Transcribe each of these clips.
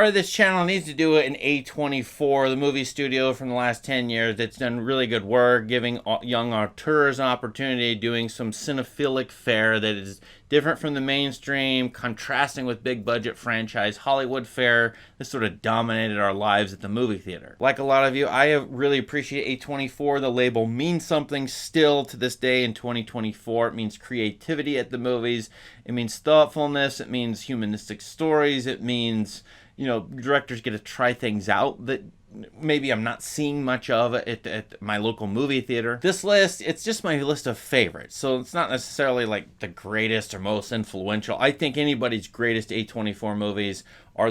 or this channel needs to do it in A24, the movie studio from the last 10 years that's done really good work, giving young auteurs an opportunity, doing some cinephilic fare that is different from the mainstream, contrasting with big budget franchise Hollywood fare. This sort of dominated our lives at the movie theater. Like a lot of you, I really appreciate A24. The label means something still to this day in 2024. It means creativity at the movies. It means thoughtfulness. It means humanistic stories. It means, directors get to try things out that maybe I'm not seeing much of at my local movie theater. This list, it's just my list of favorites. So it's not necessarily like the greatest or most influential. I think anybody's greatest A24 movies are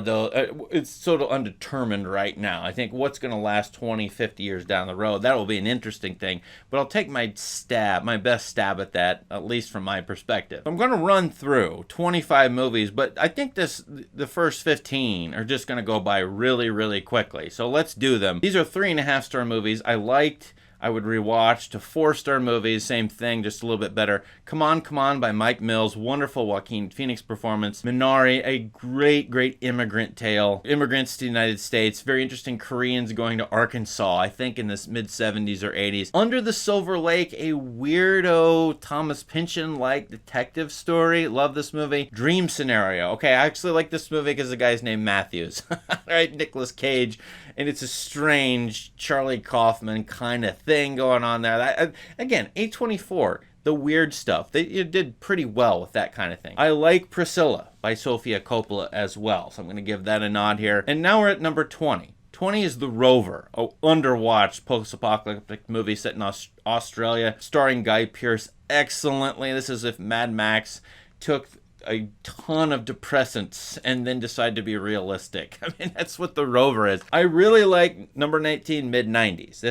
it's sort of undetermined right now. I think what's going to last 20, 50 years down the road, that will be an interesting thing. But I'll take my best stab at that, at least from my perspective. I'm going to run through 25 movies, but I think the first 15 are just going to go by really, really quickly. So let's do them. These are 3.5-star movies I liked. I would rewatch. To 4-star movies, same thing, just a little bit better. Come On by Mike Mills, wonderful Joaquin Phoenix performance. Minari, a great immigrant tale. Immigrants to the United States, very interesting Koreans going to Arkansas, I think in the mid-70s or 80s. Under the Silver Lake, a weirdo Thomas Pynchon-like detective story. Love this movie. Dream Scenario. Okay, I actually like this movie because the guy's named Matthews. Right, Nicolas Cage. And it's a strange Charlie Kaufman kind of thing going on there. Again, A24, the weird stuff. They did pretty well with that kind of thing. I like Priscilla by Sofia Coppola as well, so I'm going to give that a nod here. And now we're at number 20. 20 is The Rover, a underwatched post-apocalyptic movie set in Australia, starring Guy Pearce excellently. This is if Mad Max took a ton of depressants and then decide to be realistic. I mean, that's what The Rover is. I really like number 19, mid-90s.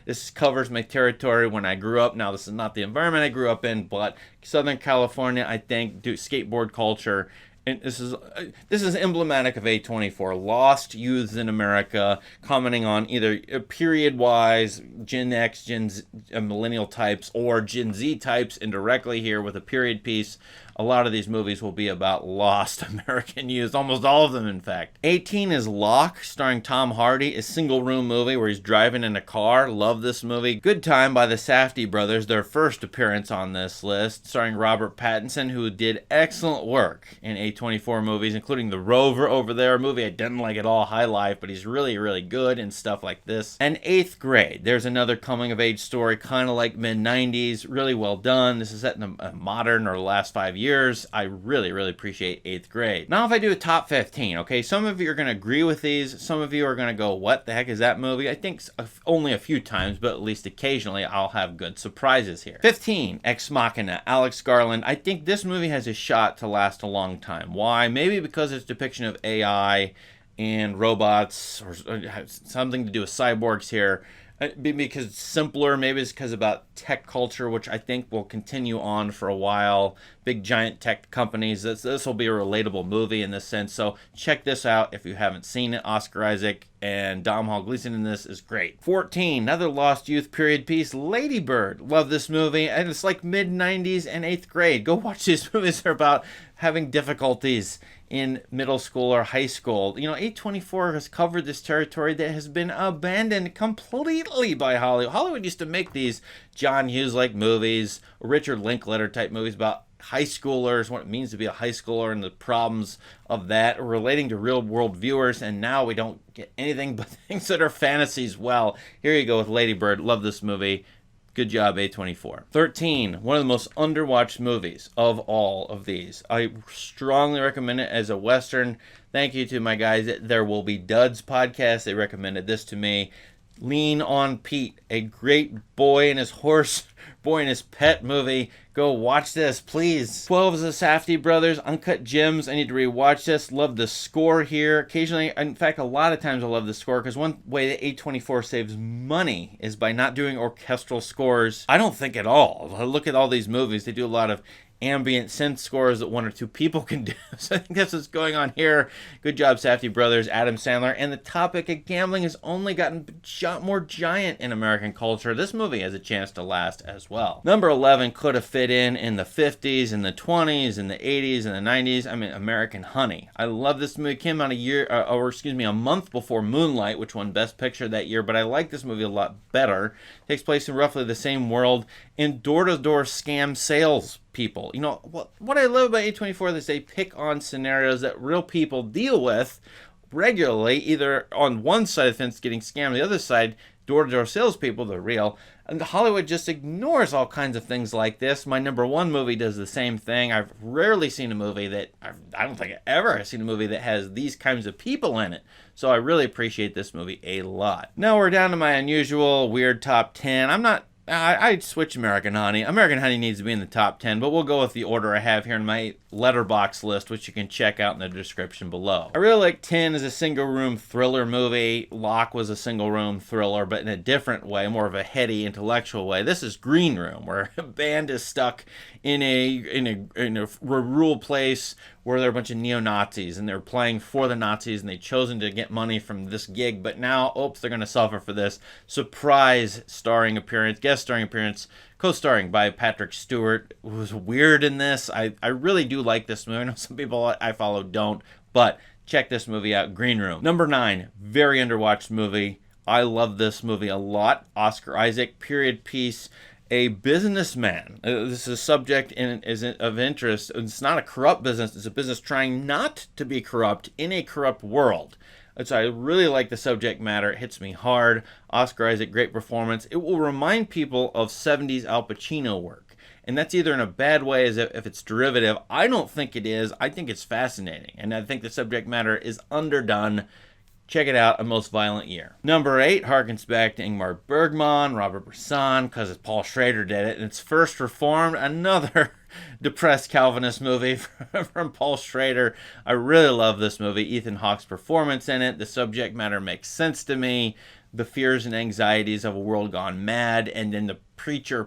This covers my territory when I grew up. Now, this is not the environment I grew up in, but Southern California, I think, skateboard culture. And this is emblematic of A24. Lost youths in America, commenting on either period-wise, Gen X, millennial types, or Gen Z types indirectly here with a period piece. A lot of these movies will be about lost American youth, almost all of them, in fact. 18 is Locke, starring Tom Hardy, a single-room movie where he's driving in a car. Love this movie. Good Time by the Safdie brothers, their first appearance on this list, starring Robert Pattinson, who did excellent work in A24 movies, including The Rover over there, a movie I didn't like at all, High Life, but he's really, really good in stuff like this. And 8th Grade, there's another coming-of-age story, kind of like mid-90s, really well done. This is set in a modern or last 5 years. I really, really appreciate 8th Grade. Now, if I do a top 15, okay, some of you are going to agree with these. Some of you are going to go, what the heck is that movie? I think only a few times, but at least occasionally I'll have good surprises here. 15, Ex Machina, Alex Garland. I think this movie has a shot to last a long time. Why? Maybe because its depiction of AI and robots, or something to do with cyborgs here. Because it's simpler, maybe it's because about tech culture, which I think will continue on for a while. Big giant tech companies. This will be a relatable movie in this sense. So check this out if you haven't seen it. Oscar Isaac and Domhnall Gleeson in this is great. 14, another lost youth period piece, Lady Bird. Love this movie, and it's like mid-90s and 8th grade. Go watch these movies. They're about having difficulties in middle school or high school. A24 has covered this territory that has been abandoned completely by Hollywood. Hollywood used to make these John Hughes-like movies, Richard Linklater type movies about high schoolers, what it means to be a high schooler and the problems of that relating to real world viewers, and now we don't get anything but things that are fantasies. Well, here you go with Lady Bird. Love this movie. Good job, A24. 13, one of the most underwatched movies of all of these. I strongly recommend it as a Western. Thank you to my guys at There Will Be Duds podcast. They recommended this to me. Lean on Pete, a great boy and his horse, boy and his pet movie. Go watch this, please. 12 is the Safdie brothers, Uncut Gems. I need to rewatch this. Love the score here. Occasionally, in fact, a lot of times I love the score because one way that A24 saves money is by not doing orchestral scores. I don't think at all. I look at all these movies, they do a lot of ambient synth scores that one or two people can do. So I think that's what's going on here. Good job, Safdie brothers, Adam Sandler. And the topic of gambling has only gotten more giant in American culture. This movie has a chance to last as well. Number 11 could have fit in the 50s, in the 20s, in the 80s, in the 90s. I mean, American Honey. I love this movie. It came out a month before Moonlight, which won Best Picture that year, but I like this movie a lot better. It takes place in roughly the same world in door-to-door scam sales people. You know, what I love about A24 is they pick on scenarios that real people deal with regularly, either on one side of the fence getting scammed, the other side, door-to-door salespeople, they're real. And Hollywood just ignores all kinds of things like this. My number one movie does the same thing. I've rarely seen a movie that, I don't think I ever have seen a movie that has these kinds of people in it. So I really appreciate this movie a lot. Now we're down to my unusual, weird top 10. I'd switch American Honey. American Honey needs to be in the top 10, but we'll go with the order I have here in my letterbox list, which you can check out in the description below. I really like 10 as a single-room thriller movie. Locke was a single-room thriller, but in a different way, more of a heady, intellectual way. This is Green Room, where a band is stuck in a rural place where there are a bunch of neo-Nazis, and they're playing for the Nazis, and they've chosen to get money from this gig, but now, oops, they're going to suffer for this. Surprise guest starring appearance, co-starring by Patrick Stewart, who was weird in this. I really do like this movie. I know some people I follow don't, but check this movie out, Green Room. Number 9, very underwatched movie. I love this movie a lot. Oscar Isaac, period piece. A businessman. This is a subject of interest. It's not a corrupt business. It's a business trying not to be corrupt in a corrupt world. So I really like the subject matter. It hits me hard. Oscar Isaac, great performance. It will remind people of 70s Al Pacino work. And that's either in a bad way as if it's derivative. I don't think it is. I think it's fascinating. And I think the subject matter is underdone. Check it out, A Most Violent Year. Number 8 harkens back to Ingmar Bergman, Robert Bresson, because Paul Schrader did it. And it's First Reformed, another depressed Calvinist movie from Paul Schrader. I really love this movie. Ethan Hawke's performance in it. The subject matter makes sense to me. The fears and anxieties of a world gone mad, and then the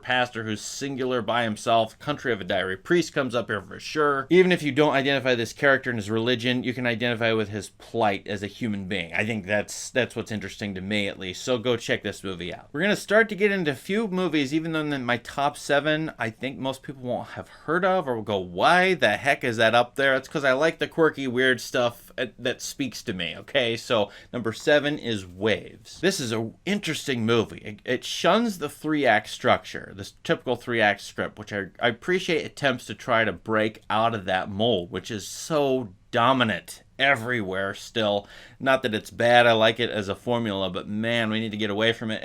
pastor who's singular by himself. Country of a Diary Priest comes up here for sure. Even if you don't identify this character and his religion, you can identify with his plight as a human being. I think that's what's interesting to me, at least. So go check this movie out. We're going to start to get into a few movies, even though in my top 7, I think most people won't have heard of or will go, why the heck is that up there? It's because I like the quirky, weird stuff that speaks to me, okay? So number 7 is Waves. This is an interesting movie. It shuns the 3-act structure, this typical 3-act script, which I appreciate attempts to try to break out of that mold, which is so dominant everywhere still. Not that it's bad, I like it as a formula, but man, we need to get away from it.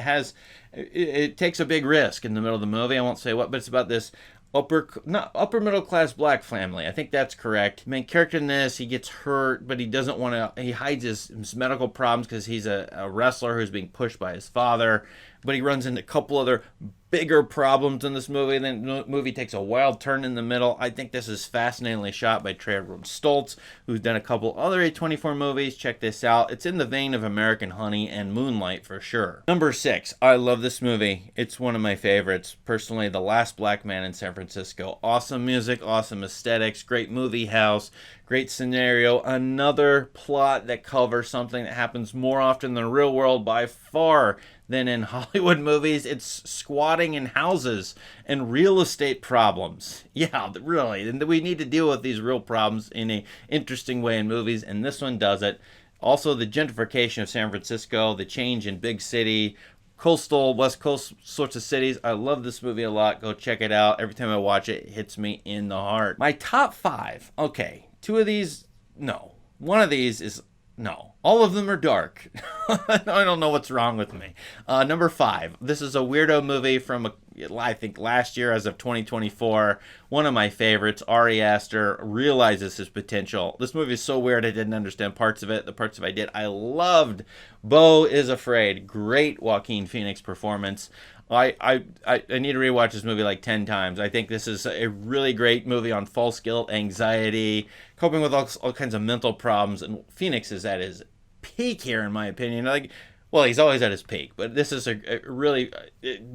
It takes a big risk in the middle of the movie. I won't say what, but it's about this upper middle class black family. I think that's correct. Main character in this, he gets hurt, but he doesn't want to. He hides his medical problems because he's a wrestler who's being pushed by his father. But he runs into a couple other bigger problems in this movie. And then the movie takes a wild turn in the middle. I think this is fascinatingly shot by Trey Stoltz, who's done a couple other A24 movies. Check this out. It's in the vein of American Honey and Moonlight for sure. Number 6. I love this movie. It's one of my favorites. Personally, The Last Black Man in San Francisco. Awesome music, awesome aesthetics, great movie house, great scenario. Another plot that covers something that happens more often in the real world by far than in Hollywood movies. It's squatting in houses and real estate problems. Yeah, really. And we need to deal with these real problems in an interesting way in movies, and this one does it. Also, the gentrification of San Francisco, the change in big city, coastal, West Coast sorts of cities. I love this movie a lot. Go check it out. Every time I watch it, it hits me in the heart. My top 5. Okay, 2 of these, no. One of these is no. All of them are dark. I don't know what's wrong with me. Number 5. This is a weirdo movie from, I think, last year as of 2024. One of my favorites. Ari Aster realizes his potential. This movie is so weird I didn't understand parts of it. The parts of it I did, I loved. Beau is Afraid. Great Joaquin Phoenix performance. I need to rewatch this movie like 10 times. I think this is a really great movie on false guilt, anxiety, coping with all kinds of mental problems. And Phoenix is at his peak here, in my opinion. Well, he's always at his peak, but this is a really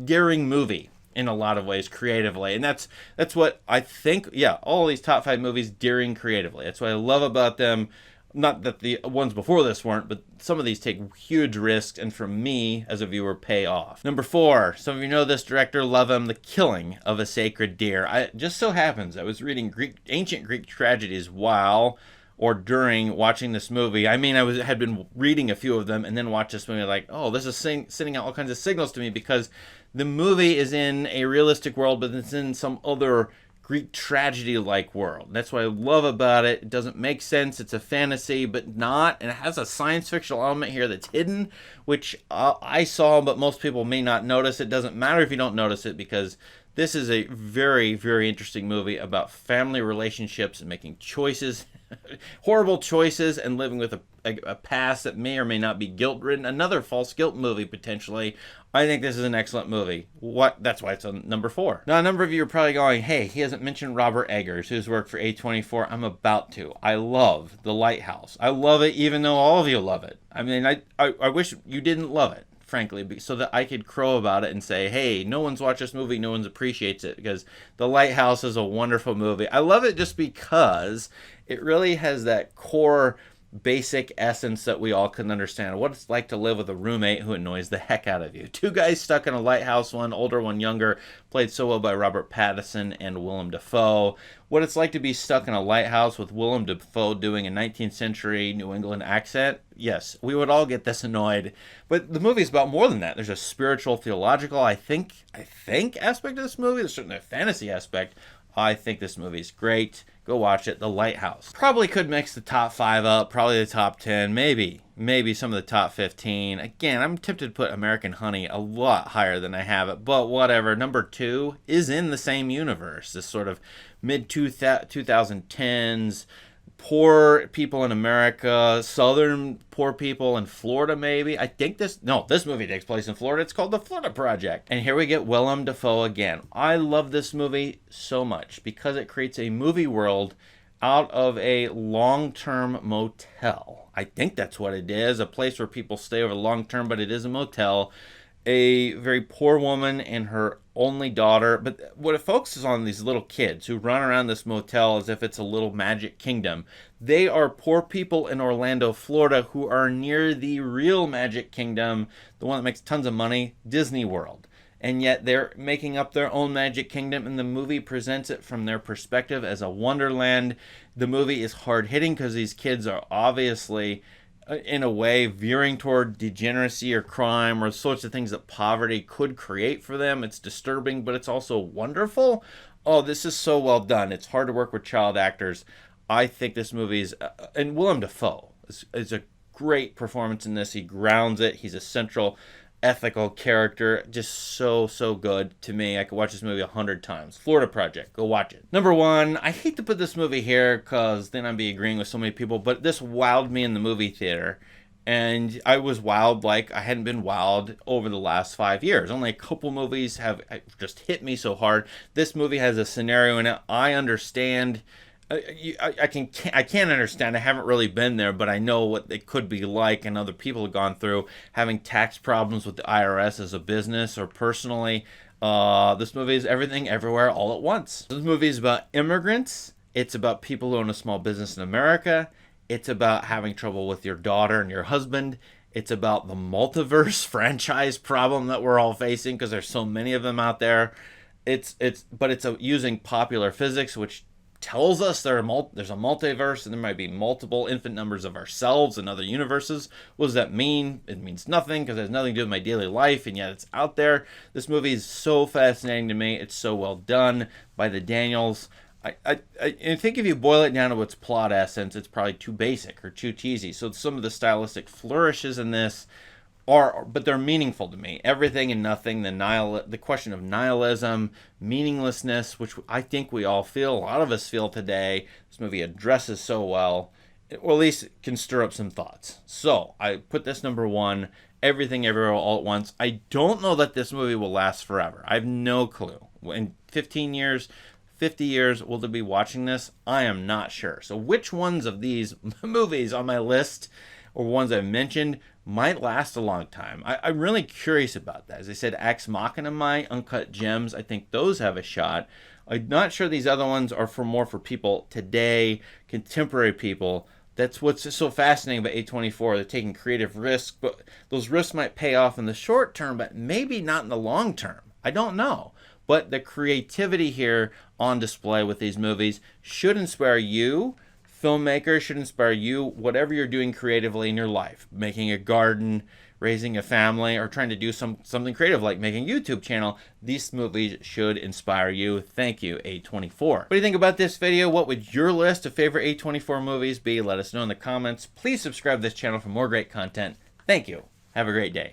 daring movie in a lot of ways creatively, and that's what I think. Yeah, all these top 5 movies daring creatively. That's what I love about them. Not that the ones before this weren't, but some of these take huge risks, and for me as a viewer, pay off. Number 4, some of you know this director, love him, The Killing of a Sacred Deer. It just so happens I was reading ancient Greek tragedies while or during watching this movie. I mean, had been reading a few of them and then watched this movie like, oh, this is sending out all kinds of signals to me, because the movie is in a realistic world, but it's in some other Greek tragedy-like world. That's what I love about it. It doesn't make sense. It's a fantasy, but not. And it has a science fictional element here that's hidden, which I saw, but most people may not notice. It doesn't matter if you don't notice it, because this is a very, very interesting movie about family relationships and making choices, horrible choices, and living with a past that may or may not be guilt-ridden. Another false guilt movie, potentially. I think this is an excellent movie. That's why it's on number 4. Now, a number of you are probably going, hey, he hasn't mentioned Robert Eggers, who's worked for A24. I'm about to. I love The Lighthouse. I love it, even though all of you love it. I mean, I wish you didn't love it, frankly, so that I could crow about it and say, hey, no one's watched this movie, no one appreciates it, because The Lighthouse is a wonderful movie. I love it just because it really has that core basic essence that we all can understand. What it's like to live with a roommate who annoys the heck out of you. 2 guys stuck in a lighthouse, one older, one younger, played so well by Robert Pattinson and Willem Dafoe. What it's like to be stuck in a lighthouse with Willem Dafoe doing a 19th century New England accent. Yes, we would all get this annoyed. But the movie is about more than that. There's a spiritual, theological, I think aspect of this movie. There's certainly a fantasy aspect. I think this movie is great. Go watch it. The Lighthouse. Probably could mix the top 5 up. Probably the top 10. Maybe some of the top 15. Again, I'm tempted to put American Honey a lot higher than I have it. But whatever. Number 2 is in the same universe. This sort of mid-2010s. Poor people in America, southern poor people in Florida, maybe. This movie takes place in Florida. It's called The Florida Project. And here we get Willem Dafoe again. I love this movie so much because it creates a movie world out of a long-term motel. I think that's what it is, a place where people stay over long term, but it is a motel. A very poor woman and her only daughter, but what it focuses on, these little kids who run around this motel as if it's a little magic kingdom. They are poor people in Orlando, Florida, who are near the real magic kingdom, the one that makes tons of money, Disney World. And yet they're making up their own magic kingdom, and the movie presents it from their perspective as a wonderland. The movie is hard-hitting because these kids are obviously, in a way, veering toward degeneracy or crime or sorts of things that poverty could create for them. It's disturbing, but it's also wonderful. Oh, this is so well done. It's hard to work with child actors. I think this movie's... and Willem Dafoe is a great performance in this. He grounds it. He's a central ethical character. Just so good to me. I could watch this movie 100 times. Florida Project. Go watch it. Number 1, I hate to put this movie here because then I'd be agreeing with so many people, but this wowed me in the movie theater. And I was wowed like I hadn't been wowed over the last 5 years. Only a couple movies have just hit me so hard. This movie has a scenario in it. I understand. I can't understand. I haven't really been there, but I know what it could be like, and other people have gone through having tax problems with the IRS as a business or personally. This movie is everything, everywhere, all at once. This movie is about immigrants. It's about people who own a small business in America. It's about having trouble with your daughter and your husband. It's about the multiverse franchise problem that we're all facing because there's so many of them out there. But it's using popular physics, which tells us there's a multiverse and there might be multiple infinite numbers of ourselves in other universes. What does that mean? It means nothing because it has nothing to do with my daily life, and yet it's out there. This movie is so fascinating to me. It's so well done by the Daniels. I think if you boil it down to its plot essence, it's probably too basic or too cheesy. So some of the stylistic flourishes in this but they're meaningful to me. Everything and nothing, the question of nihilism, meaninglessness, which I think we all feel, a lot of us feel today. This movie addresses so well, or at least can stir up some thoughts. So I put this number 1, Everything Everywhere All at Once. I don't know that this movie will last forever. I have no clue. In 15 years, 50 years, will they be watching this? I am not sure. So which ones of these movies on my list, or ones I've mentioned, might last a long time. I'm really curious about that. As I said, Ex Machina might, Uncut Gems, I think those have a shot. I'm not sure these other ones are more for people today, contemporary people. That's what's so fascinating about A24. They're taking creative risks, but those risks might pay off in the short term, but maybe not in the long term. I don't know. But the creativity here on display with these movies should inspire you. Filmmakers should inspire you, whatever you're doing creatively in your life. Making a garden, raising a family, or trying to do something creative like making a YouTube channel. These movies should inspire you. Thank you, A24. What do you think about this video? What would your list of favorite A24 movies be? Let us know in the comments. Please subscribe to this channel for more great content. Thank you. Have a great day.